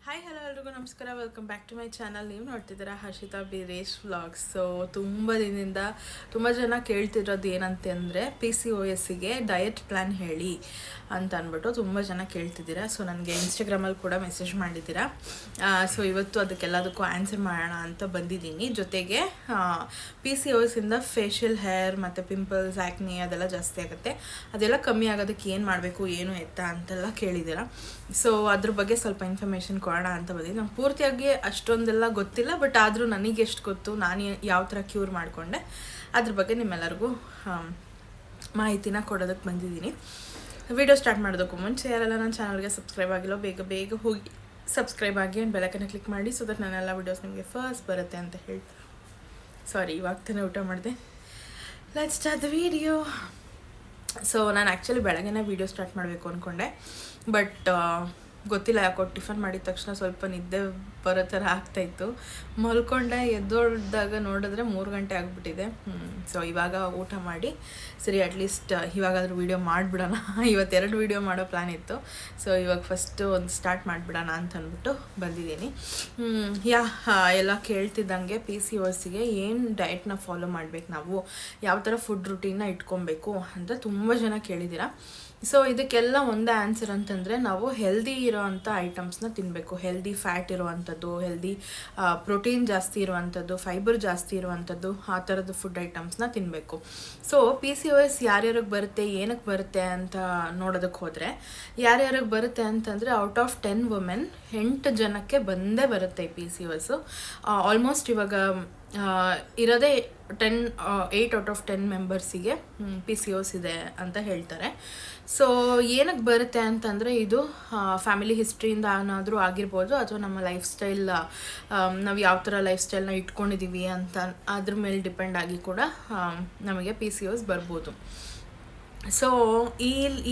Hi hello ಎಲ್ರಿಗೂ ನಮಸ್ಕಾರ, welcome back to my channel. ನೀವು ನೋಡ್ತಿದ್ದೀರಾ ಹರ್ಷಿತಾ ಬೀರೇಶ್ ವ್ಲಾಗ್ಸ್. ಸೊ ತುಂಬ ದಿನದಿಂದ ತುಂಬ ಜನ ಕೇಳ್ತಿರೋದು ಏನಂತೆ ಅಂದರೆ PCOSಗೆ ಡಯಟ್ ಪ್ಲ್ಯಾನ್ ಹೇಳಿ ಅಂತ ಅಂದ್ಬಿಟ್ಟು ತುಂಬ ಜನ ಕೇಳ್ತಿದ್ದೀರಾ. ಸೊ ನನಗೆ ಇನ್ಸ್ಟಾಗ್ರಾಮಲ್ಲಿ ಕೂಡ ಮೆಸೇಜ್ ಮಾಡಿದ್ದೀರಾ. ಸೊ ಇವತ್ತು ಅದಕ್ಕೆಲ್ಲದಕ್ಕೂ ಆನ್ಸರ್ ಮಾಡೋಣ ಅಂತ ಬಂದಿದ್ದೀನಿ. ಜೊತೆಗೆ PCOSಯಿಂದ ಫೇಶಿಯಲ್ ಹೇರ್ ಮತ್ತು ಪಿಂಪಲ್ಸ್, ಆ್ಯಕ್ನಿ ಅದೆಲ್ಲ ಜಾಸ್ತಿ ಆಗುತ್ತೆ. ಅದೆಲ್ಲ ಕಮ್ಮಿ ಆಗೋದಕ್ಕೆ ಏನು ಮಾಡಬೇಕು, ಏನು ಎತ್ತ ಅಂತೆಲ್ಲ ಕೇಳಿದ್ದೀರಾ. ಸೊ ಅದ್ರ ಬಗ್ಗೆ ಸ್ವಲ್ಪ ಇನ್ಫಾರ್ಮೇಷನ್ ಕೊಡೋಣ ಅಂತ ಬಂದಿದ್ದು. ನಂಗೆ ಪೂರ್ತಿಯಾಗಿ ಅಷ್ಟೊಂದೆಲ್ಲ ಗೊತ್ತಿಲ್ಲ, ಬಟ್ ಆದರೂ ನನಗೆ ಎಷ್ಟು ಗೊತ್ತು, ನಾನು ಯಾವ ಥರ ಕ್ಯೂರ್ ಮಾಡಿಕೊಂಡೆ ಅದ್ರ ಬಗ್ಗೆ ನಿಮ್ಮೆಲ್ಲರಿಗೂ ಮಾಹಿತಿನ ಕೊಡೋದಕ್ಕೆ ಬಂದಿದ್ದೀನಿ. ವಿಡಿಯೋ ಸ್ಟಾರ್ಟ್ ಮಾಡೋದಕ್ಕೂ ಮುಂಚೆ ಯಾರೆಲ್ಲ ನನ್ನ ಚಾನಲ್ಗೆ ಸಬ್ಸ್ಕ್ರೈಬ್ ಆಗಿಲ್ಲ ಬೇಗ ಬೇಗ ಹೋಗಿ ಸಬ್ಸ್ಕ್ರೈಬ್ ಆಗಿ ಆ್ಯಂಡ್ ಬೆಲೈಕನ್ನ ಕ್ಲಿಕ್ ಮಾಡಿ, ಸೊ ದಟ್ ನನ್ನೆಲ್ಲ ವೀಡಿಯೋಸ್ ನಿಮಗೆ ಫಸ್ಟ್ ಬರುತ್ತೆ ಅಂತ ಹೇಳ್ತೀನಿ. ಸಾರಿ, ಇವಾಗ ತಾನೇ ಊಟ ಮಾಡಿದೆ. Let's start the video. So ನಾನು ಆ್ಯಕ್ಚುಲಿ ಬೆಳಗ್ಗೆನೇ ವೀಡಿಯೋ ಸ್ಟಾರ್ಟ್ ಮಾಡಬೇಕು ಅಂದ್ಕೊಂಡೆ, ಬಟ್ ಗೊತ್ತಿಲ್ಲ ಯಾಕೋ ಟಿಫನ್ ಮಾಡಿದ ತಕ್ಷಣ ಸ್ವಲ್ಪ ನಿದ್ದೆ ಬರೋ ಥರ ಆಗ್ತಾಯಿತ್ತು. ಮಲ್ಕೊಂಡೆ, ಎದ್ದೊಳ್ದಾಗ ನೋಡಿದ್ರೆ 3 ಗಂಟೆ ಆಗಿಬಿಟ್ಟಿದೆ. ಸೊ ಇವಾಗ ಊಟ ಮಾಡಿ ಸರಿ ಅಟ್ಲೀಸ್ಟ್ ಇವಾಗಾದರೂ ವೀಡಿಯೋ ಮಾಡಿಬಿಡೋಣ. ಇವತ್ತೆರಡು ವೀಡಿಯೋ ಮಾಡೋ ಪ್ಲ್ಯಾನ್ ಇತ್ತು. ಸೊ ಇವಾಗ ಫಸ್ಟು ಒಂದು ಸ್ಟಾರ್ಟ್ ಮಾಡಿಬಿಡೋಣ ಅಂತ ಅಂದ್ಬಿಟ್ಟು ಬಂದಿದ್ದೀನಿ. ಎಲ್ಲ ಕೇಳ್ತಿದ್ದಂಗೆ PCOSಗೆ ಏನು ಡಯಟ್ನ ಫಾಲೋ ಮಾಡಬೇಕು, ನಾವು ಯಾವ ಥರ ಫುಡ್ ರುಟೀನ್ನ ಇಟ್ಕೊಬೇಕು ಅಂತ ತುಂಬ ಜನ ಕೇಳಿದ್ದೀರಾ. ಸೊ ಇದಕ್ಕೆಲ್ಲ ಒಂದೇ ಆನ್ಸರ್ ಅಂತಂದರೆ ನಾವು ಹೆಲ್ದಿ ಇರೋವಂಥ ಐಟಮ್ಸ್ನ ತಿನ್ನಬೇಕು. ಹೆಲ್ದಿ ಫ್ಯಾಟ್ ಇರುವಂಥದ್ದು, ಹೆಲ್ದಿ ಪ್ರೋಟೀನ್ ಜಾಸ್ತಿ ಇರುವಂಥದ್ದು, ಫೈಬರ್ ಜಾಸ್ತಿ ಇರುವಂಥದ್ದು, ಆ ಥರದ್ದು ಫುಡ್ ಐಟಮ್ಸ್ನ ತಿನ್ನಬೇಕು. ಸೊ PCOS ಯಾರ್ಯಾರಿಗೆ ಬರುತ್ತೆ, ಏನಕ್ಕೆ ಬರುತ್ತೆ ಅಂತ ನೋಡೋದಕ್ಕೆ ಹೋದರೆ, ಯಾರ್ಯಾರಿಗೆ ಬರುತ್ತೆ ಅಂತಂದರೆ ಔಟ್ ಆಫ್ 10 ವುಮೆನ್ 8 ಜನಕ್ಕೆ ಬಂದೇ ಬರುತ್ತೆ ಈ PCOS. ಆಲ್ಮೋಸ್ಟ್ ಇವಾಗ ಇರೋದೇ 8 ಔಟ್ ಆಫ್ 10 ಮೆಂಬರ್ಸಿಗೆ PCOS ಇದೆ ಅಂತ ಹೇಳ್ತಾರೆ. ಸೊ ಏನಕ್ಕೆ ಬರುತ್ತೆ ಅಂತಂದರೆ ಇದು ಫ್ಯಾಮಿಲಿ ಹಿಸ್ಟ್ರಿಯಿಂದ ಏನಾದರೂ ಆಗಿರ್ಬೋದು, ಅಥವಾ ನಮ್ಮ ಲೈಫ್ ಸ್ಟೈಲ್, ನಾವು ಯಾವ ಥರ ಲೈಫ್ ಸ್ಟೈಲ್ನ ಇಟ್ಕೊಂಡಿದ್ದೀವಿ ಅಂತ ಅದ್ರ ಮೇಲೆ ಡಿಪೆಂಡ್ ಆಗಿ ಕೂಡ ನಮಗೆ PCOS ಬರ್ಬೋದು. ಸೊ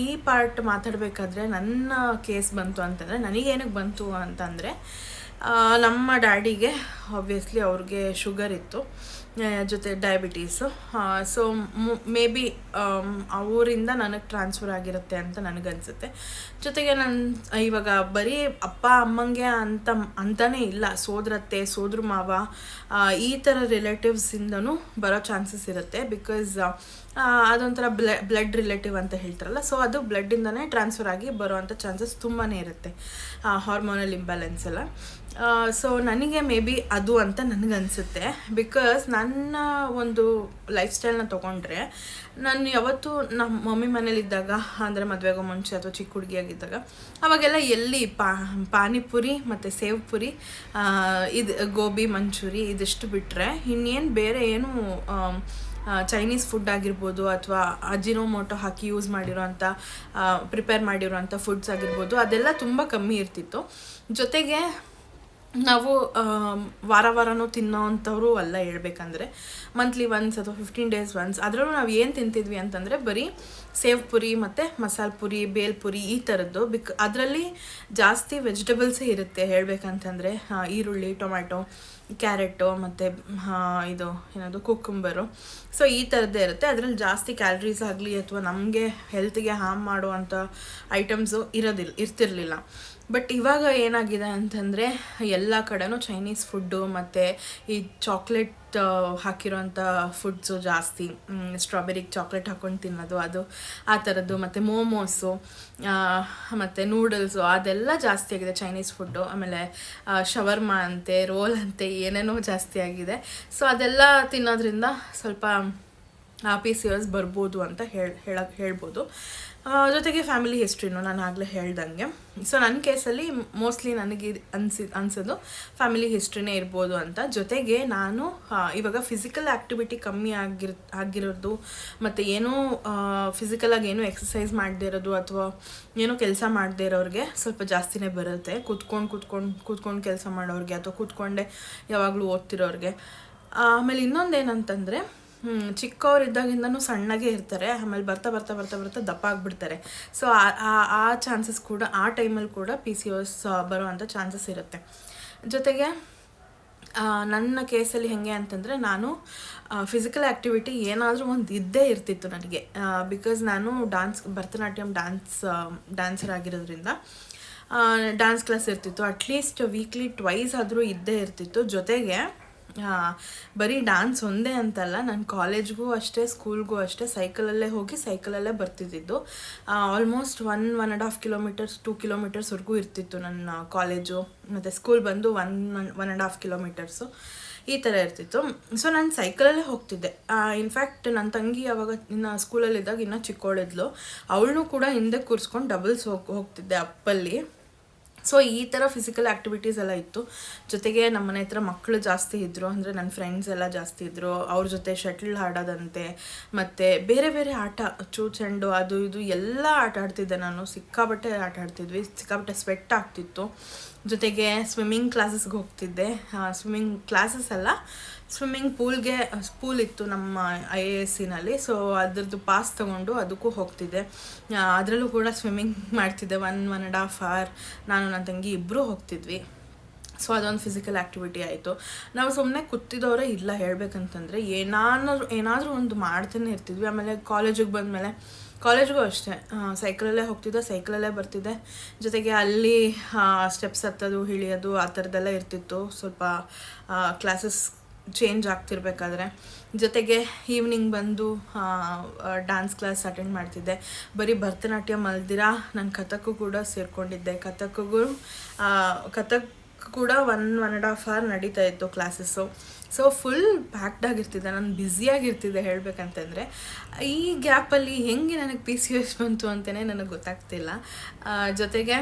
ಈ ಪಾರ್ಟ್ ಮಾತಾಡಬೇಕಾದ್ರೆ ನನ್ನ ಕೇಸ್ ಬಂತು ಅಂತಂದರೆ, ನನಗೇನಕ್ಕೆ ಬಂತು ಅಂತಂದರೆ, ನಮ್ಮ ಡ್ಯಾಡಿಗೆ ಆಬ್ವಿಯಸ್ಲಿ ಅವ್ರಿಗೆ ಶುಗರ್ ಇತ್ತು, ಜೊತೆ ಡಯಾಬಿಟೀಸು. ಸೊ ಮೇ ಬಿ ಅವರಿಂದ ನನಗೆ ಟ್ರಾನ್ಸ್ಫರ್ ಆಗಿರುತ್ತೆ ಅಂತ ನನಗನ್ಸುತ್ತೆ. ಜೊತೆಗೆ ನಾನು ಇವಾಗ ಬರೀ ಅಪ್ಪ ಅಮ್ಮಂಗೆ ಅಂತಲೇ ಇಲ್ಲ, ಸೋದರತ್ತೆ, ಸೋದ್ರ ಮಾವ, ಈ ಥರ ರಿಲೇಟಿವ್ಸಿಂದನೂ ಬರೋ ಚಾನ್ಸಸ್ ಇರುತ್ತೆ. ಬಿಕಾಸ್ ಅದೊಂಥರ ಬ್ಲಡ್ ರಿಲೇಟಿವ್ ಅಂತ ಹೇಳ್ತಾರಲ್ಲ, ಸೊ ಅದು ಬ್ಲಡ್ಡಿಂದನೇ ಟ್ರಾನ್ಸ್ಫರ್ ಆಗಿ ಬರೋವಂಥ ಚಾನ್ಸಸ್ ತುಂಬಾ ಇರುತ್ತೆ, ಹಾರ್ಮೋನಲ್ ಇಂಬ್ಯಾಲೆನ್ಸ್ ಎಲ್ಲ. ಸೊ ನನಗೆ ಮೇ ಬಿ ಅದು ಅಂತ ನನಗನ್ಸುತ್ತೆ. ಬಿಕಾಸ್ ನನ್ನ ಒಂದು ಲೈಫ್ ಸ್ಟೈಲ್ನ ತೊಗೊಂಡ್ರೆ, ನಾನು ಯಾವತ್ತೂ ನಮ್ಮ ಮಮ್ಮಿ ಮನೇಲಿದ್ದಾಗ, ಅಂದರೆ ಮದುವೆಗೋ ಮುಂಚೆ ಅಥವಾ ಚಿಕ್ಕ ಹುಡುಗಿಯಾಗಿದ್ದಾಗ, ಅವಾಗೆಲ್ಲ ಎಲ್ಲಿ ಪಾನಿಪುರಿ ಮತ್ತು ಸೇವ್ ಪುರಿ, ಇದು ಗೋಬಿ ಮಂಚೂರಿ, ಇದಿಷ್ಟು ಬಿಟ್ಟರೆ ಇನ್ನೇನು ಬೇರೆ ಏನು ಚೈನೀಸ್ ಫುಡ್ ಆಗಿರ್ಬೋದು, ಅಥವಾ ಅಜಿನೋಮೋಟೊ ಹಾಕಿ ಯೂಸ್ ಮಾಡಿರೋಂಥ ಪ್ರಿಪೇರ್ ಮಾಡಿರೋಂಥ ಫುಡ್ಸ್ ಆಗಿರ್ಬೋದು, ಅದೆಲ್ಲ ತುಂಬ ಕಮ್ಮಿ ಇರ್ತಿತ್ತು. ಜೊತೆಗೆ ನಾವು ವಾರನೂ ತಿನ್ನೋವಂಥವ್ರು ಅಲ್ಲ, ಹೇಳ್ಬೇಕಂದ್ರೆ ಮಂತ್ಲಿ ಒನ್ಸ್ ಅಥವಾ 15 days ಒನ್ಸ್. ಅದರಲ್ಲೂ ನಾವು ಏನು ತಿಂತಿದ್ವಿ ಅಂತಂದರೆ ಬರೀ ಸೇವ್ ಪುರಿ ಮತ್ತು ಮಸಾಲೆ ಪುರಿ, ಬೇಲ್ ಪುರಿ, ಈ ಥರದ್ದು. ಅದರಲ್ಲಿ ಜಾಸ್ತಿ ವೆಜಿಟೇಬಲ್ಸೇ ಇರುತ್ತೆ ಹೇಳ್ಬೇಕಂತಂದರೆ, ಈರುಳ್ಳಿ, ಟೊಮ್ಯಾಟೊ, ಕ್ಯಾರೆಟು ಮತ್ತು ಇದು ಏನದು ಕುಕ್ಕುಂಬರು. ಸೊ ಈ ಥರದ್ದೇ ಇರುತ್ತೆ. ಅದರಲ್ಲಿ ಜಾಸ್ತಿ ಕ್ಯಾಲರೀಸ್ ಆಗಲಿ ಅಥವಾ ನಮಗೆ ಹೆಲ್ತ್ಗೆ ಹಾರ್ಮ್ ಮಾಡುವಂಥ ಐಟಮ್ಸು ಇರ್ತಿರಲಿಲ್ಲ. ಬಟ್ ಇವಾಗ ಏನಾಗಿದೆ ಅಂತಂದರೆ, ಎಲ್ಲ ಕಡೆನೂ ಚೈನೀಸ್ ಫುಡ್ಡು ಮತ್ತು ಈ ಚಾಕ್ಲೇಟ್ ಹಾಕಿರೋಂಥ ಫುಡ್ಸು ಜಾಸ್ತಿ, ಸ್ಟ್ರಾಬೆರಿಗೆ ಚಾಕ್ಲೇಟ್ ಹಾಕ್ಕೊಂಡು ತಿನ್ನೋದು, ಅದು ಆ ಥರದ್ದು, ಮತ್ತು ಮೋಮೋಸು ಮತ್ತು ನೂಡಲ್ಸು, ಅದೆಲ್ಲ ಜಾಸ್ತಿ ಆಗಿದೆ ಚೈನೀಸ್ ಫುಡ್ಡು. ಆಮೇಲೆ ಶವರ್ಮಾ ಅಂತೆ, ರೋಲ್ ಅಂತೆ, ಏನೇನೋ ಜಾಸ್ತಿ ಆಗಿದೆ. ಸೊ ಅದೆಲ್ಲ ತಿನ್ನೋದ್ರಿಂದ ಸ್ವಲ್ಪ PCOS ಬರ್ಬೋದು ಅಂತ ಹೇಳ್ಬೋದು. ಜೊತೆಗೆ ಫ್ಯಾಮಿಲಿ ಹಿಸ್ಟ್ರಿನೂ ನಾನು ಆಗಲೇ ಹೇಳ್ದಂಗೆ. ಸೊ ನನ್ನ ಕೇಸಲ್ಲಿ ಮೋಸ್ಟ್ಲಿ ನನಗೆ ಅನ್ಸೋದು ಫ್ಯಾಮಿಲಿ ಹಿಸ್ಟ್ರಿನೇ ಇರ್ಬೋದು ಅಂತ. ಜೊತೆಗೆ ನಾನು ಇವಾಗ ಫಿಸಿಕಲ್ ಆ್ಯಕ್ಟಿವಿಟಿ ಕಮ್ಮಿ ಆಗಿರೋದು, ಮತ್ತು ಏನೂ ಫಿಸಿಕಲಾಗಿ ಏನೂ ಎಕ್ಸಸೈಸ್ ಮಾಡದೇ ಇರೋದು, ಅಥವಾ ಏನೂ ಕೆಲಸ ಮಾಡದೇ ಇರೋರಿಗೆ ಸ್ವಲ್ಪ ಜಾಸ್ತಿನೇ ಬರುತ್ತೆ. ಕೂತ್ಕೊಂಡು ಕೆಲಸ ಮಾಡೋರಿಗೆ, ಅಥವಾ ಕೂತ್ಕೊಂಡೆ ಯಾವಾಗಲೂ ಓದ್ತಿರೋರಿಗೆ. ಆಮೇಲೆ ಇನ್ನೊಂದೇನಂತಂದರೆ, ಚಿಕ್ಕವರಿದ್ದಾಗಿಂದನೂ ಸಣ್ಣಗೆ ಇರ್ತಾರೆ, ಆಮೇಲೆ ಬರ್ತಾ ಬರ್ತಾ ಬರ್ತಾ ಬರ್ತಾ ದಪ್ಪ ಆಗಿಬಿಡ್ತಾರೆ. ಸೊ ಆ ಚಾನ್ಸಸ್ ಕೂಡ, ಆ ಟೈಮಲ್ಲಿ ಕೂಡ PCOS ಬರೋವಂಥ ಚಾನ್ಸಸ್ ಇರುತ್ತೆ. ಜೊತೆಗೆ ನನ್ನ ಕೇಸಲ್ಲಿ ಹೇಗೆ ಅಂತಂದರೆ, ನಾನು ಫಿಸಿಕಲ್ ಆ್ಯಕ್ಟಿವಿಟಿ ಏನಾದರೂ ಒಂದು ಇದ್ದೇ ಇರ್ತಿತ್ತು ನನಗೆ. ಬಿಕಾಸ್ ನಾನು ಭರತನಾಟ್ಯಂ ಡ್ಯಾನ್ಸರ್ ಆಗಿರೋದ್ರಿಂದ ಡ್ಯಾನ್ಸ್ ಕ್ಲಾಸ್ ಇರ್ತಿತ್ತು. ಅಟ್ಲೀಸ್ಟ್ ವೀಕ್ಲಿ ಟ್ವೈಸ್ ಆದರೂ ಇದ್ದೇ ಇರ್ತಿತ್ತು. ಜೊತೆಗೆ ಬರೀ ಡ್ಯಾನ್ಸ್ ಒಂದೇ ಅಂತಲ್ಲ, ನಾನು ಕಾಲೇಜ್ಗೂ ಅಷ್ಟೇ ಸ್ಕೂಲ್ಗೂ ಅಷ್ಟೇ ಸೈಕಲಲ್ಲೇ ಹೋಗಿ ಸೈಕಲಲ್ಲೇ ಬರ್ತಿದ್ದಿದ್ದು. ಆಲ್ಮೋಸ್ಟ್ 1.5 ಕಿಲೋಮೀಟರ್ಸ್ 2 ಕಿಲೋಮೀಟರ್ಸ್ವರೆಗೂ ಇರ್ತಿತ್ತು ನನ್ನ ಕಾಲೇಜು, ಮತ್ತು ಸ್ಕೂಲ್ ಬಂದು 1.5 ಕಿಲೋಮೀಟರ್ಸು ಈ ಥರ ಇರ್ತಿತ್ತು. ಸೊ ನಾನು ಸೈಕಲಲ್ಲೇ ಹೋಗ್ತಿದ್ದೆ. ಇನ್ಫ್ಯಾಕ್ಟ್ ನನ್ನ ತಂಗಿ ಅವಾಗ ಇನ್ನು ಸ್ಕೂಲಲ್ಲಿದ್ದಾಗ ಇನ್ನೂ ಚಿಕ್ಕವಳಿದ್ಲು, ಅವಳನ್ನೂ ಕೂಡ ಹಿಂದೆ ಕೂರಿಸ್ಕೊಂಡು ಡಬಲ್ಸ್ ಹೋಗ್ತಿದ್ದೆ ಅಪ್ಪಲ್ಲಿ. ಸೊ ಈ ಥರ ಫಿಸಿಕಲ್ ಆ್ಯಕ್ಟಿವಿಟೀಸ್ ಎಲ್ಲ ಇತ್ತು. ಜೊತೆಗೆ ನಮ್ಮ ಮನೆ ಹತ್ರ ಮಕ್ಕಳು ಜಾಸ್ತಿ ಇದ್ದರು, ಅಂದರೆ ನನ್ನ ಫ್ರೆಂಡ್ಸ್ ಎಲ್ಲ ಜಾಸ್ತಿ ಇದ್ದರು. ಅವ್ರ ಜೊತೆ ಶಟ್ಲ್ ಆಡೋದಂತೆ, ಮತ್ತು ಬೇರೆ ಬೇರೆ ಆಟ, ಚೆಂಡು ಅದು ಇದು ಎಲ್ಲ ಆಟ ಆಡ್ತಿದ್ದೆ ನಾನು. ಸಿಕ್ಕಾಬಟ್ಟೆ ಆಟ ಆಡ್ತಿದ್ವಿ, ಸಿಕ್ಕಾಬಟ್ಟೆ ಸ್ವೆಟ್ ಆಗ್ತಿತ್ತು. ಜೊತೆಗೆ ಸ್ವಿಮ್ಮಿಂಗ್ ಕ್ಲಾಸಸ್ಗೆ ಹೋಗ್ತಿದ್ದೆ. ಸ್ವಿಮ್ಮಿಂಗ್ ಕ್ಲಾಸಸ್ ಅಲ್ಲ, ಸ್ವಿಮ್ಮಿಂಗ್ ಪೂಲ್ ಇತ್ತು ನಮ್ಮ IASCನಲ್ಲಿ. ಸೊ ಅದ್ರದ್ದು ಪಾಸ್ ತೊಗೊಂಡು ಅದಕ್ಕೂ ಹೋಗ್ತಿದ್ದೆ. ಅದರಲ್ಲೂ ಕೂಡ ಸ್ವಿಮ್ಮಿಂಗ್ ಮಾಡ್ತಿದ್ದೆ. 1.5 ಅವರ್ ನಾನು ನನ್ನ ತಂಗಿ ಇಬ್ಬರೂ ಹೋಗ್ತಿದ್ವಿ. ಸೊ ಅದೊಂದು ಫಿಸಿಕಲ್ ಆ್ಯಕ್ಟಿವಿಟಿ ಆಯಿತು. ನಾವು ಸುಮ್ಮನೆ ಕೂತಿದ್ದವರೇ ಇಲ್ಲ, ಹೇಳಬೇಕಂತಂದರೆ ಏನಾದರೂ ಒಂದು ಮಾಡ್ತಾನೆ ಇರ್ತಿದ್ವಿ. ಆಮೇಲೆ ಕಾಲೇಜಿಗೆ ಬಂದಮೇಲೆ ಕಾಲೇಜ್ಗೂ ಅಷ್ಟೇ ಸೈಕಲಲ್ಲೇ ಹೋಗ್ತಿದ್ದೆ, ಸೈಕಲಲ್ಲೇ ಬರ್ತಿದ್ದೆ. ಜೊತೆಗೆ ಅಲ್ಲಿ ಸ್ಟೆಪ್ಸ್ ಹತ್ತೋದು ಇಳಿಯೋದು ಆ ಥರದ್ದೆಲ್ಲ ಇರ್ತಿತ್ತು, ಸ್ವಲ್ಪ ಕ್ಲಾಸಸ್ ಚೇಂಜ್ ಆಗ್ತಿರ್ಬೇಕಾದ್ರೆ. ಜೊತೆಗೆ ಈವ್ನಿಂಗ್ ಬಂದು ಡ್ಯಾನ್ಸ್ ಕ್ಲಾಸ್ ಅಟೆಂಡ್ ಮಾಡ್ತಿದ್ದೆ. ಬರೀ ಭರತನಾಟ್ಯಂ ಅಲ್ದಿರ ನಾನು ಕಥಕ್ಕೂ ಕೂಡ ಸೇರಿಕೊಂಡಿದ್ದೆ. ಕಥಕ್ ಕೂಡ 1.5 ಅವರ್ ನಡೀತಾ ಇತ್ತು ಕ್ಲಾಸಸ್ಸು. ಸೊ ಫುಲ್ ಪ್ಯಾಕ್ಡ್ ಆಗಿರ್ತಿದ್ದೆ, ನಾನು ಬ್ಯುಸಿಯಾಗಿರ್ತಿದ್ದೆ ಹೇಳಬೇಕಂತಂದರೆ. ಈ ಗ್ಯಾಪಲ್ಲಿ ಹೆಂಗೆ ನನಗೆ PCOS ಬಂತು ಅಂತಲೇ ನನಗೆ ಗೊತ್ತಾಗ್ತಿಲ್ಲ. ಜೊತೆಗೆ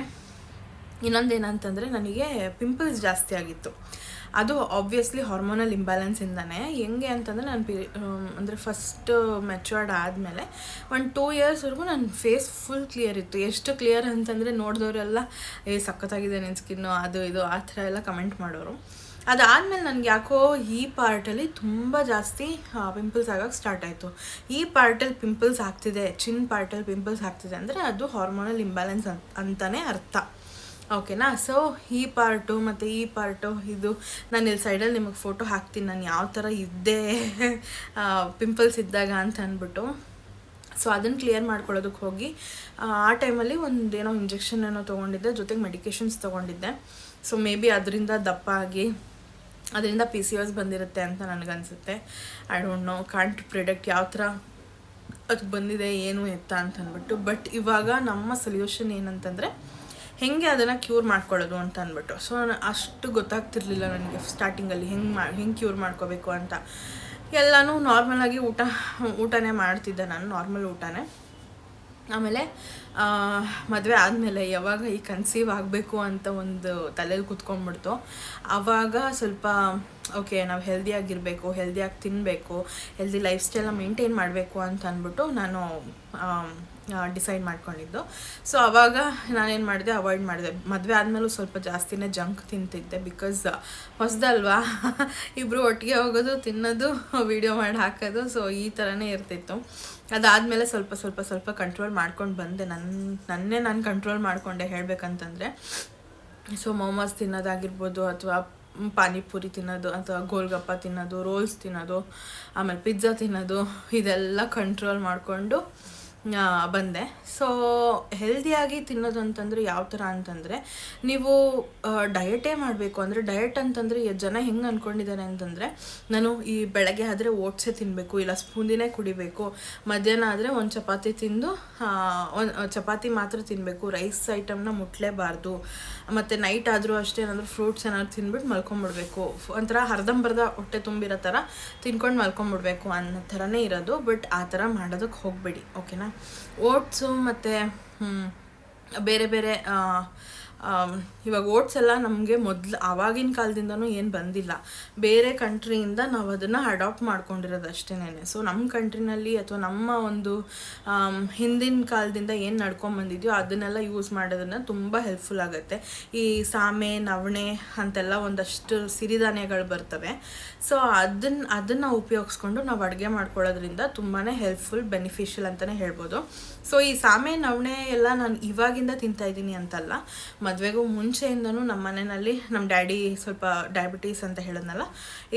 ಇನ್ನೊಂದೇನಂತಂದರೆ ನನಗೆ ಪಿಂಪಲ್ಸ್ ಜಾಸ್ತಿ ಆಗಿತ್ತು. ಅದು ಆಬ್ವಿಯಸ್ಲಿ ಹಾರ್ಮೋನಲ್ ಇಂಬ್ಯಾಲೆನ್ಸಿಂದನೇ. ಹೆಂಗೆ ಅಂತಂದರೆ ನಾನು ಅಂದರೆ ಫಸ್ಟ್ ಮೆಚ್ಯೂರ್ಡ್ ಆದಮೇಲೆ 2 ಇಯರ್ಸ್ವರೆಗೂ ನನ್ನ ಫೇಸ್ ಫುಲ್ ಕ್ಲಿಯರ್ ಇತ್ತು. ಎಷ್ಟು ಕ್ಲಿಯರ್ ಅಂತಂದರೆ ನೋಡಿದವರೆಲ್ಲ ಸಖತ್ತಾಗಿದೆ ನಿನ್ನ ಸ್ಕಿನ್ನು, ಅದು ಇದು ಆ ಥರ ಎಲ್ಲ ಕಮೆಂಟ್ ಮಾಡೋರು. ಅದಾದಮೇಲೆ ನನಗೆ ಯಾಕೋ ಈ ಪಾರ್ಟಲ್ಲಿ ತುಂಬ ಜಾಸ್ತಿ ಪಿಂಪಲ್ಸ್ ಆಗೋಕ್ಕೆ ಸ್ಟಾರ್ಟ್ ಆಯಿತು. ಈ ಪಾರ್ಟಲ್ಲಿ ಪಿಂಪಲ್ಸ್ ಆಗ್ತಿದೆ, ಚಿನ್ ಪಾರ್ಟಲ್ಲಿ ಪಿಂಪಲ್ಸ್ ಆಗ್ತಿದೆ ಅಂದರೆ ಅದು ಹಾರ್ಮೋನಲ್ ಇಂಬ್ಯಾಲೆನ್ಸ್ ಅಂತಲೇ ಅರ್ಥ. ಓಕೆನಾ? ಸೊ ಈ ಪಾರ್ಟು ಮತ್ತು ಈ ಪಾರ್ಟು, ಇದು ನಾನು ಇಲ್ಲಿ ಸೈಡಲ್ಲಿ ನಿಮಗೆ ಫೋಟೋ ಹಾಕ್ತೀನಿ ನಾನು ಯಾವ ಥರ ಇದ್ದೆ ಪಿಂಪಲ್ಸ್ ಇದ್ದಾಗ ಅಂತ ಅಂದ್ಬಿಟ್ಟು. ಸೊ ಅದನ್ನು ಕ್ಲಿಯರ್ ಮಾಡ್ಕೊಳ್ಳೋದಕ್ಕೆ ಹೋಗಿ ಆ ಟೈಮಲ್ಲಿ ಒಂದೇನೋ ಇಂಜೆಕ್ಷನ್ ಏನೋ ತೊಗೊಂಡಿದ್ದೆ, ಜೊತೆಗೆ ಮೆಡಿಕೇಷನ್ಸ್ ತೊಗೊಂಡಿದ್ದೆ. ಸೊ ಮೇ ಬಿ ಅದರಿಂದ ದಪ್ಪ ಆಗಿ ಅದರಿಂದ PCOS ಬಂದಿರುತ್ತೆ ಅಂತ ನನಗನ್ಸುತ್ತೆ. I don't know, can't predict ಯಾವ ಥರ ಅದು ಬಂದಿದೆ ಏನು ಎತ್ತ ಅಂತ ಅಂದ್ಬಿಟ್ಟು. ಬಟ್ ಇವಾಗ ನಮ್ಮ ಸೊಲ್ಯೂಷನ್ ಏನಂತಂದರೆ ಹೇಗೆ ಅದನ್ನು ಕ್ಯೂರ್ ಮಾಡ್ಕೊಳ್ಳೋದು ಅಂತ ಅಂದ್ಬಿಟ್ಟು. ಸೊ ಅಷ್ಟು ಗೊತ್ತಾಗ್ತಿರ್ಲಿಲ್ಲ ನನಗೆ ಸ್ಟಾರ್ಟಿಂಗಲ್ಲಿ ಹೆಂಗೆ ಕ್ಯೂರ್ ಮಾಡ್ಕೋಬೇಕು ಅಂತ. ಎಲ್ಲನೂ ನಾರ್ಮಲಾಗಿ ಊಟನೇ ಮಾಡ್ತಿದ್ದೆ ನಾನು, ನಾರ್ಮಲ್ ಊಟನೇ. ಆಮೇಲೆ ಮದುವೆ ಆದಮೇಲೆ ಯಾವಾಗ ಈ ಕನ್ಸೀವ್ ಆಗಬೇಕು ಅಂತ ಒಂದು ತಲೆಯಲ್ಲಿ ಕೂತ್ಕೊಂಡ್ಬಿಡ್ತು, ಆವಾಗ ಸ್ವಲ್ಪ ಓಕೆ ನಾವು ಹೆಲ್ದಿಯಾಗಿರಬೇಕು, ಹೆಲ್ದಿಯಾಗಿ ತಿನ್ನಬೇಕು, ಹೆಲ್ದಿ ಲೈಫ್ ಸ್ಟೈಲ್ನ ಮೇಂಟೈನ್ ಮಾಡಬೇಕು ಅಂತ ಅಂದ್ಬಿಟ್ಟು ನಾನು ಡಿಸೈಡ್ ಮಾಡ್ಕೊಂಡಿದ್ದು. ಸೊ ಆವಾಗ ನಾನೇನು ಮಾಡಿದೆ, ಅವಾಯ್ಡ್ ಮಾಡಿದೆ. ಮದುವೆ ಆದಮೇಲೂ ಸ್ವಲ್ಪ ಜಾಸ್ತಿನೇ ಜಂಕ್ ತಿಂತಿದ್ದೆ, ಬಿಕಾಸ್ ಹೊಸದಲ್ವಾ ಇಬ್ಬರು ಒಟ್ಟಿಗೆ ಹೋಗೋದು, ತಿನ್ನೋದು, ವೀಡಿಯೋ ಮಾಡಿ ಹಾಕೋದು. ಸೊ ಈ ಥರನೇ ಇರ್ತಿತ್ತು. ಅದಾದಮೇಲೆ ಸ್ವಲ್ಪ ಕಂಟ್ರೋಲ್ ಮಾಡ್ಕೊಂಡು ಬಂದೆ. ನಾನು ಕಂಟ್ರೋಲ್ ಮಾಡಿಕೊಂಡೆ ಹೇಳಬೇಕಂತಂದರೆ. ಸೊ ಮೋಮೋಸ್ ತಿನ್ನೋದಾಗಿರ್ಬೋದು, ಅಥವಾ ಪಾನಿಪುರಿ ತಿನ್ನೋದು, ಅಥವಾ ಗೋಲ್ಗಪ್ಪ ತಿನ್ನೋದು, ರೋಲ್ಸ್ ತಿನ್ನೋದು, ಆಮೇಲೆ ಪಿಜ್ಜಾ ತಿನ್ನೋದು, ಇದೆಲ್ಲ ಕಂಟ್ರೋಲ್ ಮಾಡಿಕೊಂಡು ಬಂದೆ. ಸೊ ಹೆಲ್ದಿಯಾಗಿ ತಿನ್ನೋದು ಅಂತಂದರೆ ಯಾವ ಥರ ಅಂತಂದರೆ, ನೀವು ಡಯಟೇ ಮಾಡಬೇಕು. ಅಂದರೆ ಡಯಟ್ ಅಂತಂದರೆ ಜನ ಹೆಂಗೆ ಅಂದ್ಕೊಂಡಿದ್ದಾರೆ ಅಂತಂದರೆ, ನಾನು ಈ ಬೆಳಗ್ಗೆ ಆದರೆ ಓಟ್ಸೇ ತಿನ್ನಬೇಕು, ಇಲ್ಲ ಸ್ಪೂಂದಿನೇ ಕುಡಿಬೇಕು, ಮಧ್ಯಾಹ್ನ ಆದರೆ ಒಂದು ಚಪಾತಿ ತಿಂದು ಚಪಾತಿ ಮಾತ್ರ ತಿನ್ನಬೇಕು, ರೈಸ್ ಐಟಮ್ನ ಮುಟ್ಲೇಬಾರ್ದು, ಮತ್ತು ನೈಟ್ ಆದರೂ ಅಷ್ಟೇ ಏನಾದರೂ ಫ್ರೂಟ್ಸ್ ಏನಾದ್ರು ತಿಂದ್ಬಿಟ್ಟು ಮಲ್ಕೊಂಬಿಡ್ಬೇಕು, ಒಂಥರ ಅರ್ಧಂಬರ್ಧ ಹೊಟ್ಟೆ ತುಂಬಿರೋ ಥರ ತಿನ್ಕೊಂಡು ಮಲ್ಕೊಂಬಿಡ್ಬೇಕು ಅನ್ನೋ ಥರನೇ ಇರೋದು. ಬಟ್ ಆ ಥರ ಮಾಡೋದಕ್ಕೆ ಹೋಗಬೇಡಿ, ಓಕೆನಾ? ಓಟ್ಸು ಮತ್ತು ಬೇರೆ ಬೇರೆ ಇವಾಗ ಓಟ್ಸ್ ಎಲ್ಲ ನಮಗೆ ಆವಾಗಿನ ಕಾಲದಿಂದನೂ ಏನು ಬಂದಿಲ್ಲ, ಬೇರೆ ಕಂಟ್ರಿಯಿಂದ ನಾವು ಅದನ್ನು ಅಡಾಪ್ಟ್ ಮಾಡ್ಕೊಂಡಿರೋದು ಅಷ್ಟೇನೆ. ಸೊ ನಮ್ಮ ಕಂಟ್ರಿನಲ್ಲಿ ಅಥವಾ ನಮ್ಮ ಒಂದು ಹಿಂದಿನ ಕಾಲದಿಂದ ಏನು ನಡ್ಕೊಂಬಂದಿದೆಯೋ ಅದನ್ನೆಲ್ಲ ಯೂಸ್ ಮಾಡೋದನ್ನು ತುಂಬ ಹೆಲ್ಪ್ಫುಲ್ ಆಗುತ್ತೆ. ಈ ಸಾಮೆ, ನವಣೆ ಅಂತೆಲ್ಲ ಒಂದಷ್ಟು ಸಿರಿಧಾನ್ಯಗಳು ಬರ್ತವೆ. ಸೊ ಅದನ್ನು ಉಪಯೋಗಿಸ್ಕೊಂಡು ನಾವು ಅಡುಗೆ ಮಾಡ್ಕೊಳ್ಳೋದ್ರಿಂದ ತುಂಬಾ ಹೆಲ್ಪ್ಫುಲ್, ಬೆನಿಫಿಷಿಯಲ್ ಅಂತಲೇ ಹೇಳ್ಬೋದು. ಸೊ ಈ ಸಾಮೆ, ನವಣೆ ಎಲ್ಲ ನಾನು ಇವಾಗಿಂದ ತಿಂತಾಯಿದ್ದೀನಿ ಅಂತಲ್ಲ, ಮದುವೆಗೂ ಮುಂಚೆಯಿಂದನೂ ನಮ್ಮ ಮನೆಯಲ್ಲಿ ನಮ್ಮ ಡ್ಯಾಡಿ ಸ್ವಲ್ಪ ಡಯಾಬಿಟೀಸ್ ಅಂತ ಹೇಳೋದ್ನಲ್ಲ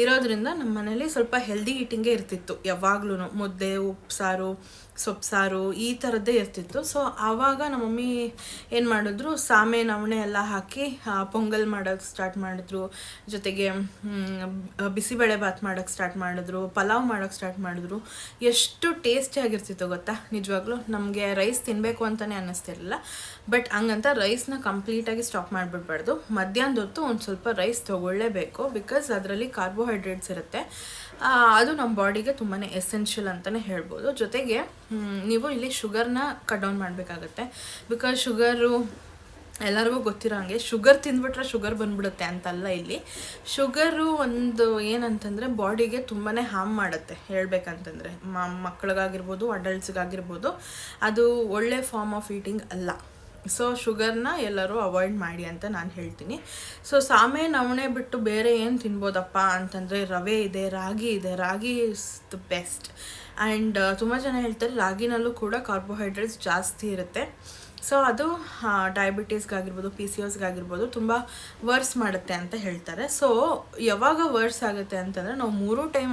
ಇರೋದ್ರಿಂದ ನಮ್ಮ ಮನೇಲಿ ಸ್ವಲ್ಪ ಹೆಲ್ದಿ ಈಟಿಂಗೇ ಇರ್ತಿತ್ತು ಯಾವಾಗ್ಲೂ. ಮುದ್ದೆ, ಉಪ್ಸಾರು, ಸೊಪ್ಪು ಸಾರು ಈ ಥರದ್ದೇ ಇರ್ತಿತ್ತು. ಸೊ ಆವಾಗ ನಮ್ಮ ಮಮ್ಮಿ ಏನು ಮಾಡಿದ್ರು, ಸಾಮೆ ನವಣೆ ಎಲ್ಲ ಹಾಕಿ ಪೊಂಗಲ್ ಮಾಡೋಕ್ಕೆ ಸ್ಟಾರ್ಟ್ ಮಾಡಿದ್ರು. ಜೊತೆಗೆ ಬಿಸಿಬೇಳೆ ಭಾತ್ ಮಾಡೋಕ್ಕೆ ಸ್ಟಾರ್ಟ್ ಮಾಡಿದ್ರು, ಪಲಾವ್ ಮಾಡೋಕ್ಕೆ ಸ್ಟಾರ್ಟ್ ಮಾಡಿದ್ರು. ಎಷ್ಟು ಟೇಸ್ಟಿಯಾಗಿರ್ತಿತ್ತು ಗೊತ್ತಾ, ನಿಜವಾಗ್ಲೂ ನಮಗೆ ರೈಸ್ ತಿನ್ನಬೇಕು ಅಂತಲೇ ಅನ್ನಿಸ್ತಿರಲಿಲ್ಲ. ಬಟ್ ಹಂಗಂತ ರೈಸ್ನ ಕಂಪ್ಲೀಟಾಗಿ ಸ್ಟಾಪ್ ಮಾಡಿಬಿಡ್ಬಾರ್ದು. ಮಧ್ಯಾಹ್ನದ ಹೊತ್ತು ಒಂದು ಸ್ವಲ್ಪ ರೈಸ್ ತೊಗೊಳ್ಳೇಬೇಕು, ಬಿಕಾಸ್ ಅದರಲ್ಲಿ ಕಾರ್ಬೋಹೈಡ್ರೇಟ್ಸ್ ಇರುತ್ತೆ. ಅದು ನಮ್ಮ ಬಾಡಿಗೆ ತುಂಬಾ ಎಸೆನ್ಷಿಯಲ್ ಅಂತಲೇ ಹೇಳ್ಬೋದು. ಜೊತೆಗೆ ನೀವು ಇಲ್ಲಿ ಶುಗರ್ನ ಕಟ್ ಡೌನ್ ಮಾಡಬೇಕಾಗತ್ತೆ. ಬಿಕಾಸ್ ಶುಗರು ಎಲ್ಲರಿಗೂ ಗೊತ್ತಿರೋ ಹಾಗೆ ಶುಗರ್ ತಿಂದ್ಬಿಟ್ರೆ ಶುಗರ್ ಬಂದ್ಬಿಡುತ್ತೆ ಅಂತಲ್ಲ. ಇಲ್ಲಿ ಶುಗರು ಒಂದು ಏನಂತಂದರೆ ಬಾಡಿಗೆ ತುಂಬಾ ಹಾರ್ಮ್ ಮಾಡುತ್ತೆ ಹೇಳ್ಬೇಕಂತಂದರೆ. ಮಕ್ಕಳಿಗಾಗಿರ್ಬೋದು, ಅಡಲ್ಟ್ಸ್ಗಾಗಿರ್ಬೋದು, ಅದು ಒಳ್ಳೆ ಫಾರ್ಮ್ ಆಫ್ ಈಟಿಂಗ್ ಅಲ್ಲ. ಸೊ ಶುಗರ್ನ ಎಲ್ಲರೂ ಅವಾಯ್ಡ್ ಮಾಡಿ ಅಂತ ನಾನು ಹೇಳ್ತೀನಿ. ಸೊ ಸಾಮೆ ನವಣೆ ಬಿಟ್ಟು ಬೇರೆ ಏನು ತಿನ್ಬೋದಪ್ಪ ಅಂತಂದರೆ ರವೆ ಇದೆ, ರಾಗಿ ಇದೆ. ರಾಗಿ ಇಸ್ ದ ಬೆಸ್ಟ್. ಆ್ಯಂಡ್ ತುಂಬ ಜನ ಹೇಳ್ತಾರೆ ರಾಗಿನಲ್ಲೂ ಕೂಡ ಕಾರ್ಬೋಹೈಡ್ರೇಟ್ಸ್ ಜಾಸ್ತಿ ಇರುತ್ತೆ. ಸೊ ಅದು ಡಯಾಬಿಟೀಸ್ಗಾಗಿರ್ಬೋದು, PCOSಗಾಗಿರ್ಬೋದು ತುಂಬ ವರ್ಸ್ ಮಾಡುತ್ತೆ ಅಂತ ಹೇಳ್ತಾರೆ. ಸೊ ಯಾವಾಗ ವರ್ಸ್ ಆಗುತ್ತೆ ಅಂತಂದರೆ ನಾವು 3 ಟೈಮ್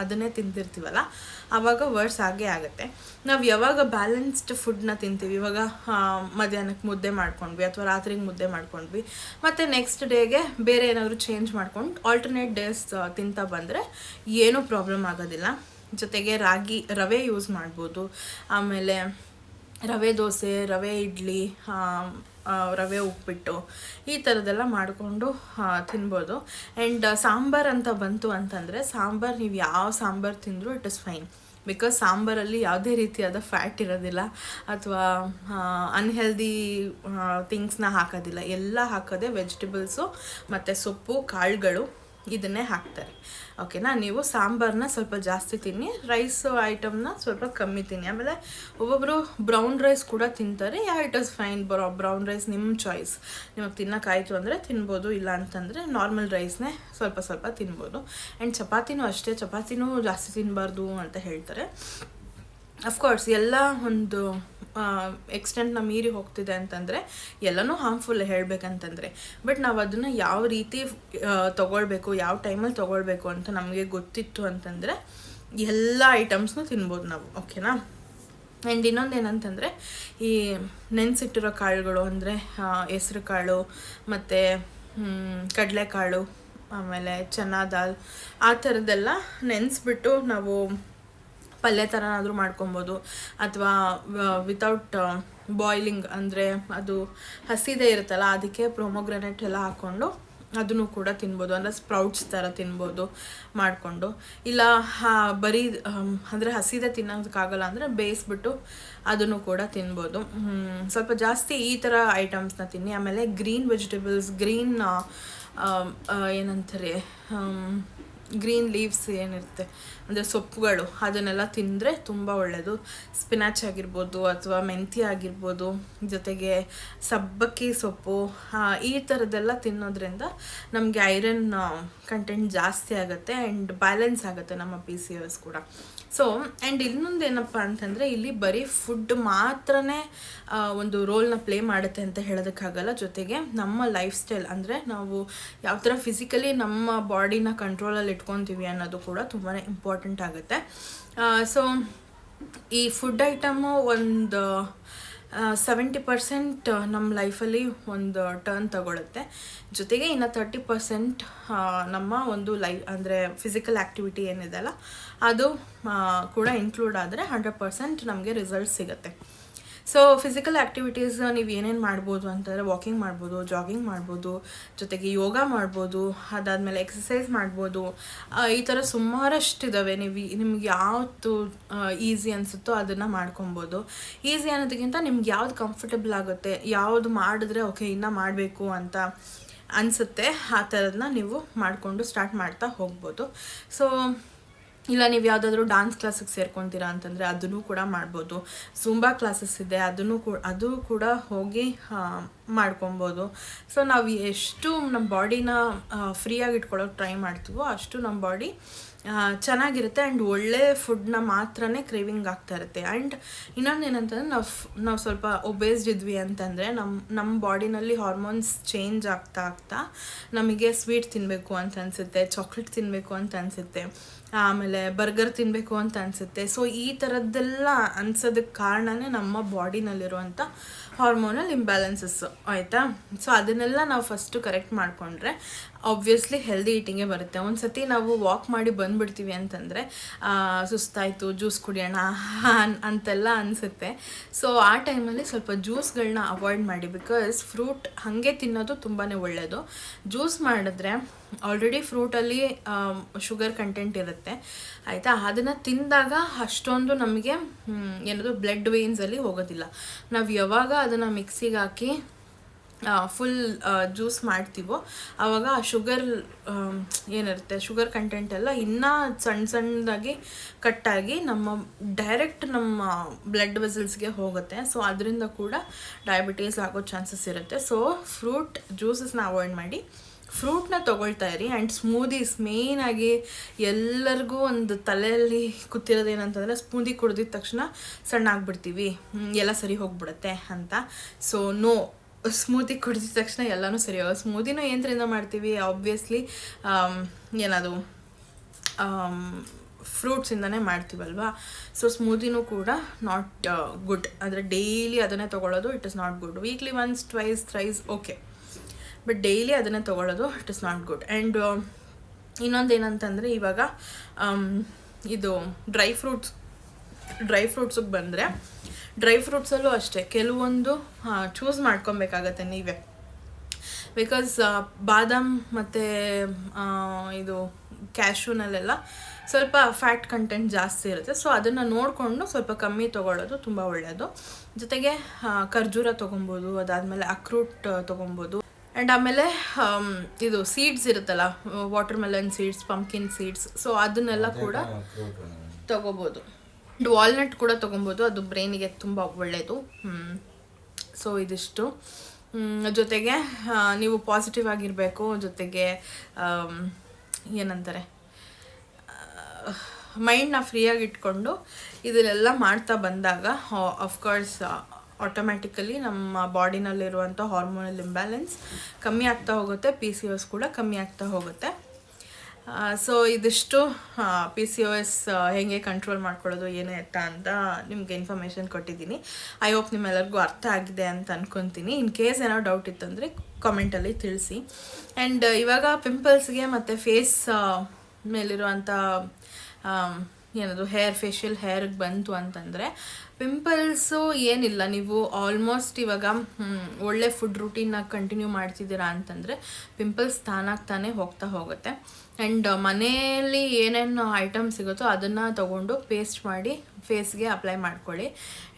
ಅದನ್ನೇ ತಿಂತಿರ್ತೀವಲ್ಲ, ಆವಾಗ ವರ್ಸ್ ಆಗೇ ಆಗುತ್ತೆ. ನಾವು ಯಾವಾಗ ಬ್ಯಾಲೆನ್ಸ್ಡ್ ಫುಡ್ನ ತಿಂತೀವಿ, ಇವಾಗ ಮಧ್ಯಾಹ್ನಕ್ಕೆ ಮುದ್ದೆ ಮಾಡ್ಕೊಂಡ್ವಿ ಅಥವಾ ರಾತ್ರಿಗೆ ಮುದ್ದೆ ಮಾಡ್ಕೊಂಡ್ವಿ, ಮತ್ತು ನೆಕ್ಸ್ಟ್ ಡೇಗೆ ಬೇರೆ ಏನಾದರೂ ಚೇಂಜ್ ಮಾಡ್ಕೊಂಡು ಆಲ್ಟರ್ನೇಟ್ ಡೇಸ್ ತಿಂತಾ ಬಂದರೆ ಏನೂ ಪ್ರಾಬ್ಲಮ್ ಆಗೋದಿಲ್ಲ. ಜೊತೆಗೆ ರವೆ ಯೂಸ್ ಮಾಡ್ಬೋದು. ಆಮೇಲೆ ರವೆ ದೋಸೆ, ರವೆ ಇಡ್ಲಿ, ರವೆ ಉಪ್ಪಿಟ್ಟು ಈ ಥರದ್ದೆಲ್ಲ ಮಾಡಿಕೊಂಡು ತಿನ್ಬೋದು. ಆ್ಯಂಡ್ ಸಾಂಬಾರು ಅಂತ ಬಂತು ಅಂತಂದರೆ, ಸಾಂಬಾರು ನೀವು ಯಾವ ಸಾಂಬಾರು ತಿಂದರೂ ಇಟ್ ಇಸ್ ಫೈನ್. ಬಿಕಾಸ್ ಸಾಂಬಾರಲ್ಲಿ ಯಾವುದೇ ರೀತಿಯಾದ ಫ್ಯಾಟ್ ಇರೋದಿಲ್ಲ ಅಥವಾ ಅನ್ಹೆಲ್ದಿ ಥಿಂಗ್ಸ್ನ ಹಾಕೋದಿಲ್ಲ. ಎಲ್ಲ ಹಾಕೋದೆ ವೆಜಿಟೇಬಲ್ಸು ಮತ್ತು ಸೊಪ್ಪು, ಕಾಳುಗಳು ಇದನ್ನೇ ಹಾಕ್ತಾರೆ. ಓಕೆನಾ. ನೀವು ಸಾಂಬಾರನ್ನ ಸ್ವಲ್ಪ ಜಾಸ್ತಿ ತಿನ್ನಿ, ರೈಸ್ ಐಟಮ್ನ ಸ್ವಲ್ಪ ಕಮ್ಮಿ ತಿನ್ನಿ. ಆಮೇಲೆ ಒಬ್ಬೊಬ್ಬರು ಬ್ರೌನ್ ರೈಸ್ ಕೂಡ ತಿಂತಾರೆ. It is fine. Brown rice ನಿಮ್ಮ ಚಾಯ್ಸ್. ನಿಮಗೆ ತಿನ್ನೋಕ್ಕಾಯಿತು ಅಂದರೆ ತಿನ್ಬೋದು, ಇಲ್ಲ ಅಂತಂದರೆ ನಾರ್ಮಲ್ ರೈಸ್ನೇ ಸ್ವಲ್ಪ ಸ್ವಲ್ಪ ತಿನ್ಬೋದು. ಆ್ಯಂಡ್ ಚಪಾತಿನೂ ಅಷ್ಟೇ, ಚಪಾತಿನೂ ಜಾಸ್ತಿ ತಿನ್ನಬಾರ್ದು ಅಂತ ಹೇಳ್ತಾರೆ. ಅಫ್ಕೋರ್ಸ್ ಎಲ್ಲ ಒಂದು ಎಕ್ಸ್ಟೆಂಟ್ನ ಮೀರಿ ಹೋಗ್ತಿದೆ ಅಂತಂದರೆ ಎಲ್ಲನೂ ಹಾರ್ಮ್ಫುಲ್ ಹೇಳ್ಬೇಕಂತಂದರೆ. ಬಟ್ ನಾವು ಅದನ್ನು ಯಾವ ರೀತಿ ತೊಗೊಳ್ಬೇಕು, ಯಾವ ಟೈಮಲ್ಲಿ ತೊಗೊಳ್ಬೇಕು ಅಂತ ನಮಗೆ ಗೊತ್ತಿತ್ತು ಅಂತಂದರೆ ಎಲ್ಲ ಐಟಮ್ಸ್ನೂ ತಿನ್ಬೋದು ನಾವು. ಓಕೆನಾ. ಆ್ಯಂಡ್ ಇನ್ನೊಂದು ಏನಂತಂದರೆ, ಈ ನೆನೆಸಿಟ್ಟಿರೋ ಕಾಳುಗಳು ಅಂದರೆ ಹೆಸ್ರು ಕಾಳು ಮತ್ತು ಕಡಲೆಕಾಳು, ಆಮೇಲೆ ಚನಾ ದಾಲ್, ಆ ಥರದ್ದೆಲ್ಲ ನೆನೆಸ್ಬಿಟ್ಟು ನಾವು ಪಲ್ಯ ಥರನಾದರೂ ಮಾಡ್ಕೊಬೋದು. ಅಥವಾ ವಿತೌಟ್ ಬಾಯ್ಲಿಂಗ್ ಅಂದರೆ ಅದು ಹಸಿದೇ ಇರುತ್ತಲ್ಲ, ಅದಕ್ಕೆ ಪ್ರೊಮೊಗ್ರಾನೇಟ್ ಎಲ್ಲ ಹಾಕ್ಕೊಂಡು ಅದನ್ನು ಕೂಡ ತಿನ್ಬೋದು. ಅಂದರೆ ಸ್ಪ್ರೌಟ್ಸ್ ಥರ ತಿನ್ಬೋದು ಮಾಡಿಕೊಂಡು. ಇಲ್ಲ ಬರೀ ಅಂದರೆ ಹಸಿದೇ ತಿನ್ನೋದಕ್ಕಾಗಲ್ಲ ಅಂದರೆ ಬೇಯಿಸ್ಬಿಟ್ಟು ಅದನ್ನು ಕೂಡ ತಿನ್ಬೋದು. ಸ್ವಲ್ಪ ಜಾಸ್ತಿ ಈ ಥರ ಐಟಮ್ಸ್ನ ತಿನ್ನಿ. ಆಮೇಲೆ ಗ್ರೀನ್ ವೆಜಿಟೇಬಲ್ಸ್, ಏನಂತಾರೆ ಗ್ರೀನ್ ಲೀವ್ಸ್ ಏನಿರುತ್ತೆ ಅಂದರೆ ಸೊಪ್ಪುಗಳು, ಅದನ್ನೆಲ್ಲ ತಿಂದರೆ ತುಂಬ ಒಳ್ಳೆಯದು. ಸ್ಪಿನಾಚ್ ಆಗಿರ್ಬೋದು ಅಥವಾ ಮೆಂತ್ಯ ಆಗಿರ್ಬೋದು, ಜೊತೆಗೆ ಸಬ್ಬಕ್ಕಿ ಸೊಪ್ಪು, ಈ ಥರದ್ದೆಲ್ಲ ತಿನ್ನೋದ್ರಿಂದ ನಮಗೆ ಐರನ್ ಕಂಟೆಂಟ್ ಜಾಸ್ತಿ ಆಗುತ್ತೆ ಆ್ಯಂಡ್ ಬ್ಯಾಲೆನ್ಸ್ ಆಗುತ್ತೆ ನಮ್ಮ PCOS ಕೂಡ. ಸೊ ಆ್ಯಂಡ್ ಇನ್ನೊಂದು ಏನಪ್ಪ ಅಂತಂದರೆ, ಇಲ್ಲಿ ಬರೀ ಫುಡ್ ಮಾತ್ರನೇ ಒಂದು ರೋಲ್ನ ಪ್ಲೇ ಮಾಡುತ್ತೆ ಅಂತ ಹೇಳೋದಕ್ಕಾಗಲ್ಲ. ಜೊತೆಗೆ ನಮ್ಮ ಲೈಫ್ ಸ್ಟೈಲ್ ಅಂದರೆ ನಾವು ಯಾವ ಥರ ಫಿಸಿಕಲಿ ನಮ್ಮ ಬಾಡಿನ ಕಂಟ್ರೋಲಲ್ಲಿ ಇಟ್ಕೊತೀವಿ ಅನ್ನೋದು ಕೂಡ ತುಂಬಾ ಇಂಪಾರ್ಟೆಂಟ್ ಆಗುತ್ತೆ. ಸೊ ಈ ಫುಡ್ ಐಟಮು ಒಂದು 70% ನಮ್ಮ ಲೈಫಲ್ಲಿ ಒಂದು ಟರ್ನ್ ತಗೊಳುತ್ತೆ. ಜೊತೆಗೆ ಇನ್ನು 30% ನಮ್ಮ ಒಂದು ಅಂದರೆ ಫಿಸಿಕಲ್ ಆ್ಯಕ್ಟಿವಿಟಿ ಏನಿದೆಲ್ಲ ಅದು ಕೂಡ ಇನ್ಕ್ಲೂಡ್ ಆದರೆ 100% ನಮಗೆ ರಿಸಲ್ಟ್ ಸಿಗುತ್ತೆ. ಸೊ ಫಿಸಿಕಲ್ ಆ್ಯಕ್ಟಿವಿಟೀಸ್ ನೀವು ಏನೇನು ಮಾಡ್ಬೋದು ಅಂತಂದರೆ, ವಾಕಿಂಗ್ ಮಾಡ್ಬೋದು, ಜಾಗಿಂಗ್ ಮಾಡ್ಬೋದು, ಜೊತೆಗೆ ಯೋಗ ಮಾಡ್ಬೋದು, ಅದಾದಮೇಲೆ ಎಕ್ಸಸೈಸ್ ಮಾಡ್ಬೋದು. ಈ ಥರ ಸುಮಾರಷ್ಟಿದ್ದಾವೆ. ನಿಮ್ಗೆ ಯಾವುದು ಈಸಿ ಅನಿಸುತ್ತೋ ಅದನ್ನು ಮಾಡ್ಕೊಬೋದು. ಈಸಿ ಅನ್ನೋದಕ್ಕಿಂತ ನಿಮ್ಗೆ ಯಾವ್ದು ಕಂಫರ್ಟಬಲ್ ಆಗುತ್ತೆ, ಯಾವುದು ಮಾಡಿದ್ರೆ ಓಕೆ ಇನ್ನೂ ಮಾಡಬೇಕು ಅಂತ ಅನಿಸುತ್ತೆ, ಆ ಥರದನ್ನ ನೀವು ಮಾಡಿಕೊಂಡು ಸ್ಟಾರ್ಟ್ ಮಾಡ್ತಾ ಹೋಗ್ಬೋದು. ಸೊ ಇಲ್ಲ ನೀವು ಯಾವುದಾದ್ರೂ ಡಾನ್ಸ್ ಕ್ಲಾಸಿಗೆ ಸೇರ್ಕೊತೀರಾ ಅಂತಂದರೆ ಅದನ್ನು ಕೂಡ ಮಾಡ್ಬೋದು. ಜುಂಬಾ ಕ್ಲಾಸಸ್ ಇದೆ, ಅದು ಕೂಡ ಹೋಗಿ ಮಾಡ್ಕೊಬೋದು. ಸೊ ನಾವು ಎಷ್ಟು ನಮ್ಮ ಬಾಡಿನ ಫ್ರೀಯಾಗಿ ಇಟ್ಕೊಳ್ಳೋಕೆ ಟ್ರೈ ಮಾಡ್ತೀವೋ ಅಷ್ಟು ನಮ್ಮ ಬಾಡಿ ಚೆನ್ನಾಗಿರುತ್ತೆ ಆ್ಯಂಡ್ ಒಳ್ಳೆ ಫುಡ್ನ ಮಾತ್ರನೇ ಕ್ರೇವಿಂಗ್ ಆಗ್ತಾ ಇರುತ್ತೆ. ಆ್ಯಂಡ್ ಇನ್ನೊಂದು ಏನಂತಂದರೆ ನಾವು ಸ್ವಲ್ಪ ಒಬೇಸ್ಡ್ ಇದ್ವಿ ಅಂತಂದರೆ ನಮ್ಮ ಬಾಡಿನಲ್ಲಿ ಹಾರ್ಮೋನ್ಸ್ ಚೇಂಜ್ ಆಗ್ತಾ ನಮಗೆ ಸ್ವೀಟ್ ತಿನ್ನಬೇಕು ಅಂತ ಅನಿಸುತ್ತೆ, ಚಾಕ್ಲೇಟ್ ತಿನ್ನಬೇಕು ಅಂತ ಅನಿಸುತ್ತೆ, ಆಮೇಲೆ ಬರ್ಗರ್ ತಿನ್ನಬೇಕು ಅಂತ ಅನಿಸುತ್ತೆ. ಸೊ ಈ ಥರದ್ದೆಲ್ಲ ಅನ್ಸೋದಕ್ಕೆ ಕಾರಣನೇ ನಮ್ಮ ಬಾಡಿನಲ್ಲಿರುವಂಥ ಹಾರ್ಮೋನಲ್ ಇಂಬ್ಯಾಲೆನ್ಸಸ್ಸು, ಆಯಿತಾ. ಸೊ ಅದನ್ನೆಲ್ಲ ನಾವು ಫಸ್ಟು ಕರೆಕ್ಟ್ ಮಾಡಿಕೊಂಡ್ರೆ ಆಬ್ವಿಯಸ್ಲಿ ಹೆಲ್ದಿ ಈಟಿಂಗೇ ಬರುತ್ತೆ. ಒಂದು ಸತಿ ನಾವು ವಾಕ್ ಮಾಡಿ ಬಂದುಬಿಡ್ತೀವಿ ಅಂತಂದರೆ ಸುಸ್ತಾಯಿತು, ಜ್ಯೂಸ್ ಕುಡಿಯೋಣ ಅಂತೆಲ್ಲ ಅನಿಸುತ್ತೆ. ಸೊ ಆ ಟೈಮಲ್ಲಿ ಸ್ವಲ್ಪ ಜ್ಯೂಸ್ಗಳನ್ನ ಅವಾಯ್ಡ್ ಮಾಡಿ, ಬಿಕಾಸ್ ಫ್ರೂಟ್ ಹಾಗೆ ತಿನ್ನೋದು ತುಂಬಾ ಒಳ್ಳೆಯದು. ಜ್ಯೂಸ್ ಮಾಡಿದ್ರೆ ಆಲ್ರೆಡಿ ಫ್ರೂಟಲ್ಲಿ ಶುಗರ್ ಕಂಟೆಂಟ್ ಇರುತ್ತೆ, ಆಯಿತಾ. ಅದನ್ನು ತಿಂದಾಗ ಅಷ್ಟೊಂದು ನಮಗೆ ಏನದು ಬ್ಲಡ್ ವೇನ್ಸಲ್ಲಿ ಹೋಗೋದಿಲ್ಲ. ನಾವು ಯಾವಾಗ ಅದನ್ನು ಮಿಕ್ಸಿಗೆ ಹಾಕಿ ಫುಲ್ ಜ್ಯೂಸ್ ಮಾಡ್ತೀವೋ ಆವಾಗ ಆ ಶುಗರ್ ಏನಿರುತ್ತೆ, ಶುಗರ್ ಕಂಟೆಂಟ್ ಎಲ್ಲ ಇನ್ನೂ ಸಣ್ಣದಾಗಿ ಕಟ್ಟಾಗಿ ಡೈರೆಕ್ಟ್ ನಮ್ಮ ಬ್ಲಡ್ ವೆಸಲ್ಸ್ಗೆ ಹೋಗುತ್ತೆ. ಸೊ ಅದರಿಂದ ಕೂಡ ಡಯಾಬಿಟೀಸ್ ಆಗೋ ಚಾನ್ಸಸ್ ಇರುತ್ತೆ. ಸೊ ಫ್ರೂಟ್ ಜ್ಯೂಸಸ್ನ ಅವಾಯ್ಡ್ ಮಾಡಿ, ಫ್ರೂಟ್ನ ತೊಗೊಳ್ತಾ ಇರಿ. ಆ್ಯಂಡ್ ಸ್ಮೂದೀಸ್ ಮೇಯ್ನಾಗಿ ಎಲ್ಲರಿಗೂ ಒಂದು ತಲೆಯಲ್ಲಿ ಕೂತಿರೋದೇನಂತಂದರೆ ಸ್ಮೂದಿ ಕುಡಿದಿದ ತಕ್ಷಣ ಸಣ್ಣ ಆಗಿಬಿಡ್ತೀವಿ, ಎಲ್ಲ ಸರಿ ಹೋಗ್ಬಿಡುತ್ತೆ ಅಂತ. ಸೊ ನೋ, ಸ್ಮೂದಿ ಕುಡಿದಿದ ತಕ್ಷಣ ಎಲ್ಲನೂ ಸರಿ ಹೋಗೋದು. ಸ್ಮೂದಿನೂ ಏನರಿಂದ ಮಾಡ್ತೀವಿ, ಆಬ್ವಿಯಸ್ಲಿ ಏನದು ಫ್ರೂಟ್ಸಿಂದನೇ ಮಾಡ್ತೀವಲ್ವಾ. ಸೊ ಸ್ಮೂದಿನೂ ಕೂಡ ನಾಟ್ ಗುಡ್. ಅಂದರೆ ಡೈಲಿ ಅದನ್ನೇ ತೊಗೊಳ್ಳೋದು it is not good. Weekly once twice thrice okay, but daily ಅದನ್ನೇ ತೊಗೊಳ್ಳೋದು it is not good. And ಇನ್ನೊಂದೇನಂತಂದರೆ ಇವಾಗ ಇದು ಡ್ರೈ ಫ್ರೂಟ್ಸಿಗೆ ಬಂದರೆ ಡ್ರೈ ಫ್ರೂಟ್ಸಲ್ಲೂ ಅಷ್ಟೇ ಕೆಲವೊಂದು ಚೂಸ್ ಮಾಡ್ಕೊಬೇಕಾಗತ್ತೆ ನೀವೇ. ಬಿಕಾಸ್ ಬಾದಾಮ್ ಮತ್ತು ಇದು ಕ್ಯಾಶ್ಯೂನಲ್ಲೆಲ್ಲ ಸ್ವಲ್ಪ ಫ್ಯಾಟ್ ಕಂಟೆಂಟ್ ಜಾಸ್ತಿ ಇರುತ್ತೆ. ಸೊ ಅದನ್ನು ನೋಡಿಕೊಂಡು ಸ್ವಲ್ಪ ಕಮ್ಮಿ ತೊಗೊಳ್ಳೋದು ತುಂಬ ಒಳ್ಳೆಯದು. ಜೊತೆಗೆ ಖರ್ಜೂರ ತೊಗೊಬೋದು, ಅದಾದಮೇಲೆ ಅಕ್ರೂಟ್ ತೊಗೊಬೋದು. ಆ್ಯಂಡ್ ಆಮೇಲೆ ಇದು ಸೀಡ್ಸ್ ಇರುತ್ತಲ್ಲ, water melon seeds, pumpkin seeds, so ಅದನ್ನೆಲ್ಲ ಕೂಡ ತೊಗೋಬೋದು. ವಾಲ್ನಟ್ ಕೂಡ ತೊಗೊಬೋದು, ಅದು ಬ್ರೈನಿಗೆ ತುಂಬ ಒಳ್ಳೆಯದು. ಸೊ ಇದಿಷ್ಟು. ಜೊತೆಗೆ ನೀವು ಪಾಸಿಟಿವ್ ಆಗಿರಬೇಕು. ಜೊತೆಗೆ ಏನಂತಾರೆ, ಮೈಂಡ್ನ ಫ್ರೀಯಾಗಿ ಇಟ್ಕೊಂಡು ಇದನ್ನೆಲ್ಲ ಮಾಡ್ತಾ ಬಂದಾಗ ಆಫ್ಕೋರ್ಸ್ ಆಟೋಮ್ಯಾಟಿಕಲಿ ನಮ್ಮ ಬಾಡಿನಲ್ಲಿರುವಂಥ ಹಾರ್ಮೋನಲ್ ಇಂಬ್ಯಾಲೆನ್ಸ್ ಕಮ್ಮಿ ಆಗ್ತಾ ಹೋಗುತ್ತೆ, PCOS ಕೂಡ ಕಮ್ಮಿ ಆಗ್ತಾ ಹೋಗುತ್ತೆ. ಸೊ ಇದಿಷ್ಟು PCOS ಹೇಗೆ ಕಂಟ್ರೋಲ್ ಮಾಡ್ಕೊಳ್ಳೋದು ಏನು ಎತ್ತ ಅಂತ ನಿಮಗೆ ಇನ್ಫಾರ್ಮೇಷನ್ ಕೊಟ್ಟಿದ್ದೀನಿ. ಐ ಹೋಪ್ ನಿಮ್ಮೆಲ್ಲರಿಗೂ ಅರ್ಥ ಆಗಿದೆ ಅಂತ ಅಂದ್ಕೊತೀನಿ. ಇನ್ ಕೇಸ್ ಏನೋ ಡೌಟ್ ಇತ್ತಂದರೆ ಕಾಮೆಂಟಲ್ಲಿ ತಿಳಿಸಿ. ಆ್ಯಂಡ್ ಇವಾಗ ಪಿಂಪಲ್ಸ್ಗೆ ಮತ್ತು ಫೇಸ್ ಮೇಲಿರುವಂಥ ಏನದು ಫೇಶಿಯಲ್ ಹೇರ್ಗೆ ಬಂತು ಅಂತಂದರೆ ಪಿಂಪಲ್ಸು ಏನಿಲ್ಲ. ನೀವು ಆಲ್ಮೋಸ್ಟ್ ಇವಾಗ ಒಳ್ಳೆ ಫುಡ್ ರೂಟೀನ್ನ ಕಂಟಿನ್ಯೂ ಮಾಡ್ತಿದ್ದೀರಾ ಅಂತಂದರೆ ಪಿಂಪಲ್ಸ್ ತಾನಾಗ್ತಾನೆ ಹೋಗ್ತಾ ಹೋಗುತ್ತೆ. ಆ್ಯಂಡ್ ಮನೆಯಲ್ಲಿ ಏನೇನು ಐಟಮ್ ಸಿಗುತ್ತೋ ಅದನ್ನು ತೊಗೊಂಡು ಪೇಸ್ಟ್ ಮಾಡಿ ಫೇಸ್ಗೆ ಅಪ್ಲೈ ಮಾಡ್ಕೊಳ್ಳಿ.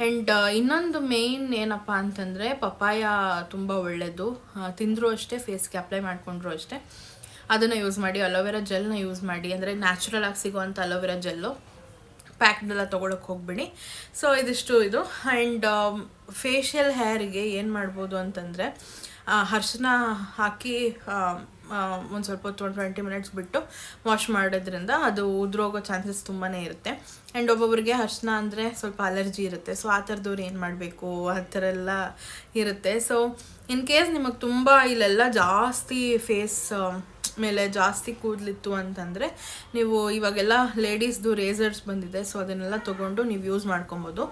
ಆ್ಯಂಡ್ ಇನ್ನೊಂದು ಮೇಯ್ನ್ ಏನಪ್ಪ ಅಂತಂದರೆ ಪಪಾಯ ತುಂಬ ಒಳ್ಳೆಯದು. ತಿಂದರೂ ಅಷ್ಟೇ, ಫೇಸ್ಗೆ ಅಪ್ಲೈ ಮಾಡಿಕೊಂಡ್ರು ಅಷ್ಟೇ ಅದನ್ನು ಯೂಸ್ ಮಾಡಿ. ಅಲೋವೆರಾ ಜೆಲ್ನ ಯೂಸ್ ಮಾಡಿ, ಅಂದರೆ ನ್ಯಾಚುರಲ್ ಆಗಿ ಸಿಗೋವಂಥ ಅಲೋವೆರಾ ಜೆಲ್ಲು, ಪ್ಯಾಕ್ಡೆಲ್ಲ ತೊಗೊಳಕ್ಕೆ ಹೋಗ್ಬಿಡಿ. ಸೊ ಇದಿಷ್ಟು ಇದು. ಆ್ಯಂಡ್ ಫೇಶಿಯಲ್ ಹೇರಿಗೆ ಏನು ಮಾಡ್ಬೋದು ಅಂತಂದರೆ ಅರಿಶಿನ ಹಾಕಿ ಒಂದು ಸ್ವಲ್ಪ ಹೊತ್ತು 20 ಮಿನಿಟ್ಸ್ ಬಿಟ್ಟು ವಾಶ್ ಮಾಡೋದ್ರಿಂದ ಅದು ಉದುರೋಗೋ ಚಾನ್ಸಸ್ ತುಂಬಾ ಇರುತ್ತೆ. ಆ್ಯಂಡ್ ಒಬ್ಬೊಬ್ರಿಗೆ ಅರಿಶಿನ ಅಂದರೆ ಸ್ವಲ್ಪ ಅಲರ್ಜಿ ಇರುತ್ತೆ. ಸೊ ಆ ಥರದವ್ರು ಏನು ಮಾಡಬೇಕು, ಆ ಥರ ಎಲ್ಲ ಇರುತ್ತೆ. ಸೊ ಇನ್ ಕೇಸ್ ನಿಮಗೆ ತುಂಬ ಇಲ್ಲೆಲ್ಲ ಜಾಸ್ತಿ ಫೇಸ್ ಮೇಲೆ ಜಾಸ್ತಿ ಕೂದಲಿತ್ತು ಅಂತಂದರೆ ನೀವು ಇವಾಗೆಲ್ಲ ಲೇಡೀಸ್ದು ರೇಸರ್ಸ್ ಬಂದಿದೆ. ಸೊ ಅದನ್ನೆಲ್ಲ ತೊಗೊಂಡು ನೀವು ಯೂಸ್ ಮಾಡ್ಕೊಬೋದು.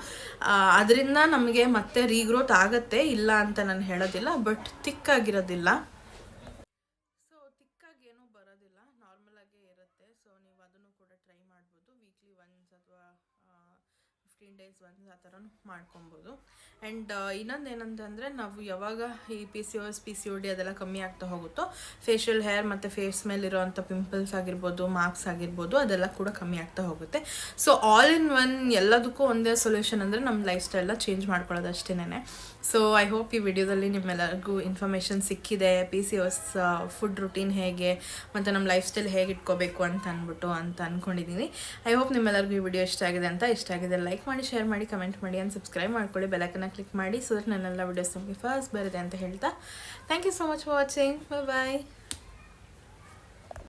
ಅದರಿಂದ ನಮಗೆ ಮತ್ತೆ ರೀಗ್ರೋತ್ ಆಗುತ್ತೆ, ಇಲ್ಲ ಅಂತ ನಾನು ಹೇಳೋದಿಲ್ಲ, ಬಟ್ ತಿಕ್ಕಾಗಿರೋದಿಲ್ಲ. ಸೊ ತಿಕ್ಕಾಗೇನೂ ಬರೋದಿಲ್ಲ, ನಾರ್ಮಲಾಗೇ ಇರುತ್ತೆ. ಸೊ ನೀವು ಅದನ್ನು ಕೂಡ ಟ್ರೈ ಮಾಡ್ಬೋದು. ವೀಕ್ಲಿ ಒನ್ಸ್ ಅಥವಾ 15 ಡೇಸ್ ಒನ್ಸ್ ಆ ಥರ ಮಾಡ್ಕೊಬೋದು. ಆ್ಯಂಡ್ ಇನ್ನೊಂದು ಏನಂತಂದರೆ ನಾವು ಯಾವಾಗ ಈ PCOS PCOD ಅದೆಲ್ಲ ಕಮ್ಮಿ ಆಗ್ತಾ ಹೋಗುತ್ತೋ ಫೇಶಿಯಲ್ ಹೇರ್ ಮತ್ತು ಫೇಸ್ ಮೇಲಿರೋವಂಥ ಪಿಂಪಲ್ಸ್ ಆಗಿರ್ಬೋದು, ಮಾರ್ಕ್ಸ್ ಆಗಿರ್ಬೋದು, ಅದೆಲ್ಲ ಕೂಡ ಕಮ್ಮಿ ಆಗ್ತಾ ಹೋಗುತ್ತೆ. ಸೊ ಆಲ್ ಇನ್ ಒನ್ ಎಲ್ಲದಕ್ಕೂ ಒಂದೇ ಸೊಲ್ಯೂಷನ್ ಅಂದರೆ ನಮ್ಮ ಲೈಫ್ ಸ್ಟೈಲ್ನ ಚೇಂಜ್ ಮಾಡ್ಕೊಳ್ಳೋದು ಅಷ್ಟೇನೆ. ಸೊ ಐ ಹೋಪ್ ಈ ವಿಡಿಯೋದಲ್ಲಿ ನಿಮ್ಮೆಲ್ಲರಿಗೂ ಇನ್ಫಾರ್ಮೇಷನ್ ಸಿಕ್ಕಿದೆ. PCOS ಫುಡ್ ರುಟೀನ್ ಹೇಗೆ ಮತ್ತು ನಮ್ಮ ಲೈಫ್ ಸ್ಟೈಲ್ ಹೇಗೆ ಇಟ್ಕೋಬೇಕು ಅಂತ ಅಂದ್ಕೊಂಡಿದ್ದೀನಿ. ಐ ಹೋಪ್ ನಿಮ್ಮೆಲ್ಲರಿಗೂ ಈ ವಿಡಿಯೋ ಇಷ್ಟ ಆಗಿದೆ. ಲೈಕ್ ಮಾಡಿ, ಶೇರ್ ಮಾಡಿ, ಕಮೆಂಟ್ ಮಾಡಿ ಆ್ಯಂಡ್ ಸಬ್ಸ್ಕ್ರೈಬ್ ಮಾಡ್ಕೊಳ್ಳಿ. ಬೆಲೈಕನ್ನ ಕ್ಲಿಕ್ ಮಾಡಿ ಸೊ ದಟ್ ನನ್ನೆಲ್ಲ ವೀಡಿಯೋಸ್ ನಮಗೆ ಫಸ್ಟ್ ಬರುತ್ತೆ ಅಂತ ಹೇಳ್ತಾ thank you so much for watching. Bye.